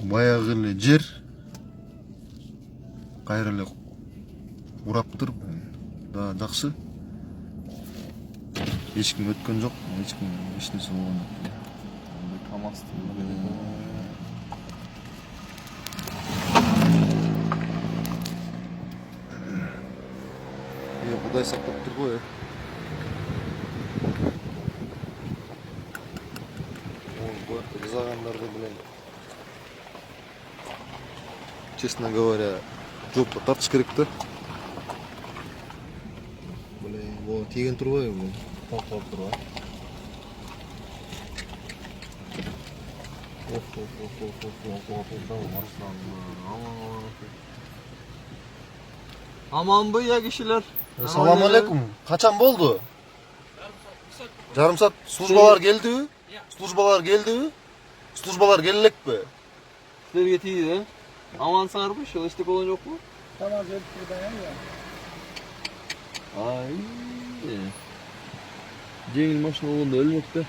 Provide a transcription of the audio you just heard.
Баягы эле жер кайра эле ураптыр. Да жакшы. Эч ким өткөн жок, эч ким эч нерсе болгон жок. КамАЗды Кудай сактап турбу. Жасагандарды билем. Честно говоря, жопко тартыш керек да. Блин, бу тийген турбайбы бул? токтоп турбайбы? Аманбы я кишилер? Салам алейкум. Качан болду? Жарым саат. Службалар келдиби? Службалар келдиби? Службалар келе элекпи? Силерге тийди, амансыңарбы? Ошол эчтеке болгон жокпу? Tamam, gelip buradan ya. Ay. Жеңил машина болгондо өлмөк да.